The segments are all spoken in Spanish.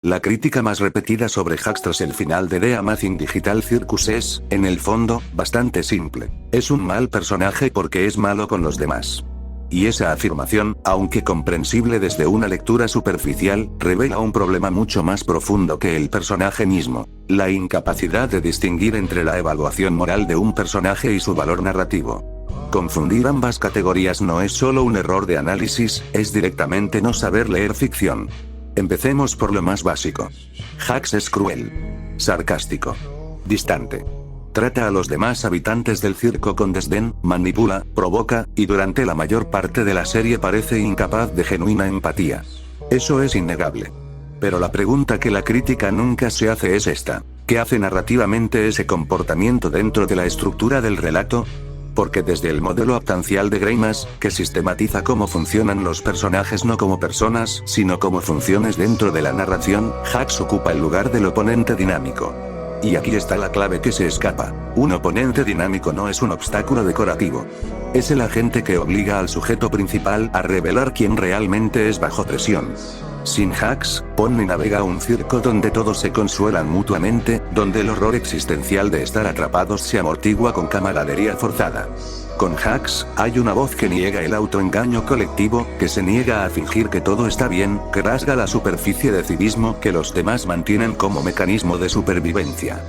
La crítica más repetida sobre Hux tras el final de The Amazing Digital Circus es, en el fondo, bastante simple. Es un mal personaje porque es malo con los demás. Y esa afirmación, aunque comprensible desde una lectura superficial, revela un problema mucho más profundo que el personaje mismo: la incapacidad de distinguir entre la evaluación moral de un personaje y su valor narrativo. Confundir ambas categorías no es solo un error de análisis, es directamente no saber leer ficción. Empecemos por lo más básico. Hux es cruel, sarcástico, distante. Trata a los demás habitantes del circo con desdén, manipula, provoca, y durante la mayor parte de la serie parece incapaz de genuina empatía. Eso es innegable. Pero la pregunta que la crítica nunca se hace es esta: ¿qué hace narrativamente ese comportamiento dentro de la estructura del relato? Porque desde el modelo actancial de Greimas, que sistematiza cómo funcionan los personajes no como personas, sino como funciones dentro de la narración, Hux ocupa el lugar del oponente dinámico. Y aquí está la clave que se escapa: un oponente dinámico no es un obstáculo decorativo. Es el agente que obliga al sujeto principal a revelar quién realmente es bajo presión. Sin Hux, Pony navega un circo donde todos se consuelan mutuamente, donde el horror existencial de estar atrapados se amortigua con camaradería forzada. Con Hux, hay una voz que niega el autoengaño colectivo, que se niega a fingir que todo está bien, que rasga la superficie de civismo que los demás mantienen como mecanismo de supervivencia.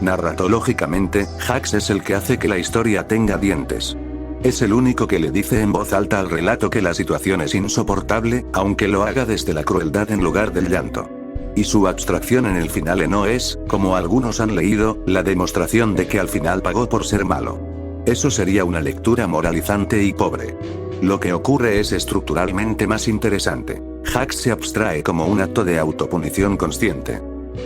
Narratológicamente, Hux es el que hace que la historia tenga dientes. Es el único que le dice en voz alta al relato que la situación es insoportable, aunque lo haga desde la crueldad en lugar del llanto. Y su abstracción en el final no es, como algunos han leído, la demostración de que al final pagó por ser malo. Eso sería una lectura moralizante y pobre. Lo que ocurre es estructuralmente más interesante. Hux se abstrae como un acto de autopunición consciente.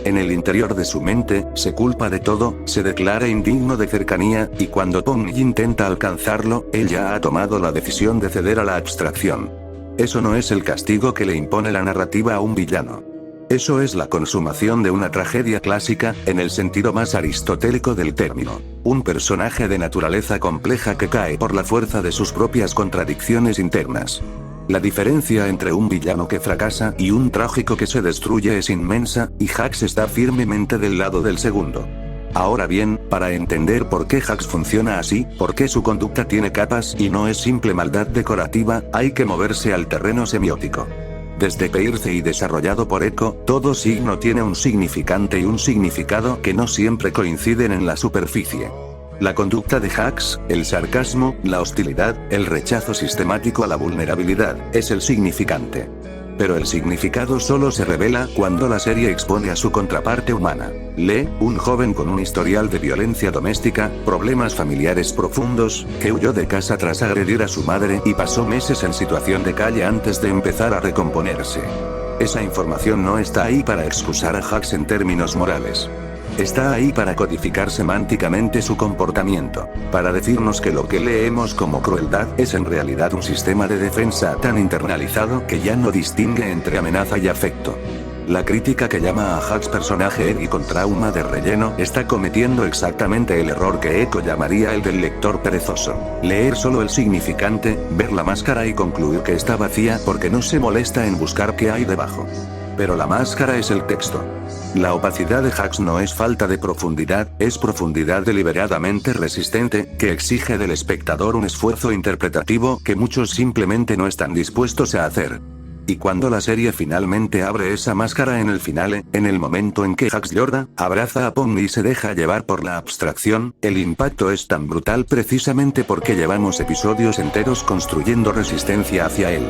En el interior de su mente, se culpa de todo, se declara indigno de cercanía, y cuando Pony intenta alcanzarlo, él ya ha tomado la decisión de ceder a la abstracción. Eso no es el castigo que le impone la narrativa a un villano. Eso es la consumación de una tragedia clásica, en el sentido más aristotélico del término. Un personaje de naturaleza compleja que cae por la fuerza de sus propias contradicciones internas. La diferencia entre un villano que fracasa y un trágico que se destruye es inmensa, y Hux está firmemente del lado del segundo. Ahora bien, para entender por qué Hux funciona así, por qué su conducta tiene capas y no es simple maldad decorativa, hay que moverse al terreno semiótico. Desde Peirce y desarrollado por Eco, todo signo tiene un significante y un significado que no siempre coinciden en la superficie. La conducta de Hux, el sarcasmo, la hostilidad, el rechazo sistemático a la vulnerabilidad, es el significante. Pero el significado solo se revela cuando la serie expone a su contraparte humana. Lee, un joven con un historial de violencia doméstica, problemas familiares profundos, que huyó de casa tras agredir a su madre y pasó meses en situación de calle antes de empezar a recomponerse. Esa información no está ahí para excusar a Hux en términos morales. Está ahí para codificar semánticamente su comportamiento, para decirnos que lo que leemos como crueldad es en realidad un sistema de defensa tan internalizado que ya no distingue entre amenaza y afecto. La crítica que llama a Hux personaje edgy con trauma de relleno está cometiendo exactamente el error que Eco llamaría el del lector perezoso: leer solo el significante, ver la máscara y concluir que está vacía porque no se molesta en buscar qué hay debajo. Pero la máscara es el texto. La opacidad de Hux no es falta de profundidad, es profundidad deliberadamente resistente, que exige del espectador un esfuerzo interpretativo que muchos simplemente no están dispuestos a hacer. Y cuando la serie finalmente abre esa máscara en el finale, en el momento en que Hux llora, abraza a Pony y se deja llevar por la abstracción, el impacto es tan brutal precisamente porque llevamos episodios enteros construyendo resistencia hacia él.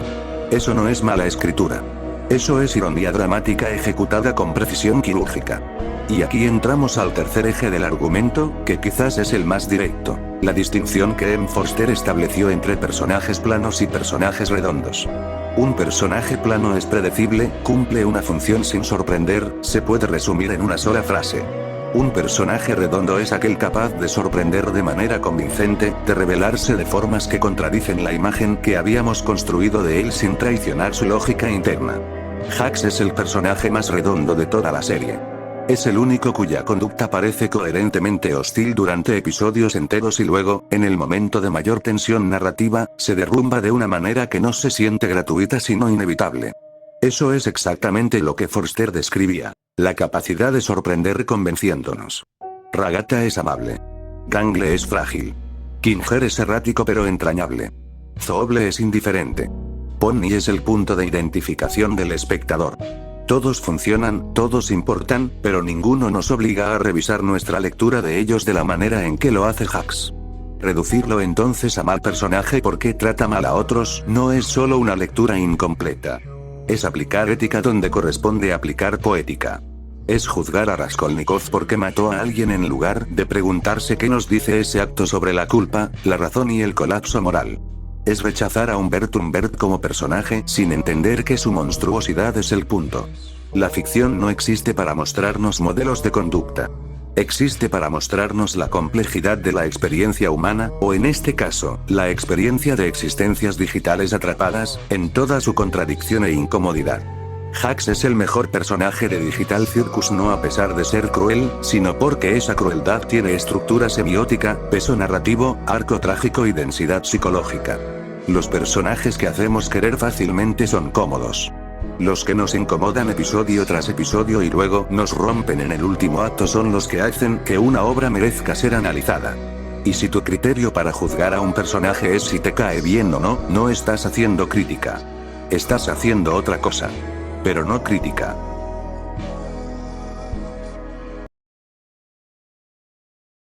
Eso no es mala escritura. Eso es ironía dramática ejecutada con precisión quirúrgica. Y aquí entramos al tercer eje del argumento, que quizás es el más directo: la distinción que M. Forster estableció entre personajes planos y personajes redondos. Un personaje plano es predecible, cumple una función sin sorprender, se puede resumir en una sola frase. Un personaje redondo es aquel capaz de sorprender de manera convincente, de revelarse de formas que contradicen la imagen que habíamos construido de él sin traicionar su lógica interna. Hux es el personaje más redondo de toda la serie. Es el único cuya conducta parece coherentemente hostil durante episodios enteros y luego, en el momento de mayor tensión narrativa, se derrumba de una manera que no se siente gratuita sino inevitable. Eso es exactamente lo que Forster describía. La capacidad de sorprender convenciéndonos. Ragata es amable. Gangle es frágil. Kinger es errático pero entrañable. Zooble es indiferente. Pony es el punto de identificación del espectador. Todos funcionan, todos importan, pero ninguno nos obliga a revisar nuestra lectura de ellos de la manera en que lo hace Hux. Reducirlo entonces a mal personaje porque trata mal a otros no es solo una lectura incompleta. Es aplicar ética donde corresponde aplicar poética. Es juzgar a Raskolnikov porque mató a alguien en lugar de preguntarse qué nos dice ese acto sobre la culpa, la razón y el colapso moral. Es rechazar a Humbert Humbert como personaje sin entender que su monstruosidad es el punto. La ficción no existe para mostrarnos modelos de conducta. Existe para mostrarnos la complejidad de la experiencia humana, o en este caso, la experiencia de existencias digitales atrapadas, en toda su contradicción e incomodidad. Hux es el mejor personaje de Digital Circus no a pesar de ser cruel, sino porque esa crueldad tiene estructura semiótica, peso narrativo, arco trágico y densidad psicológica. Los personajes que hacemos querer fácilmente son cómodos. Los que nos incomodan episodio tras episodio y luego nos rompen en el último acto son los que hacen que una obra merezca ser analizada. Y si tu criterio para juzgar a un personaje es si te cae bien o no, no estás haciendo crítica. Estás haciendo otra cosa. Pero no crítica.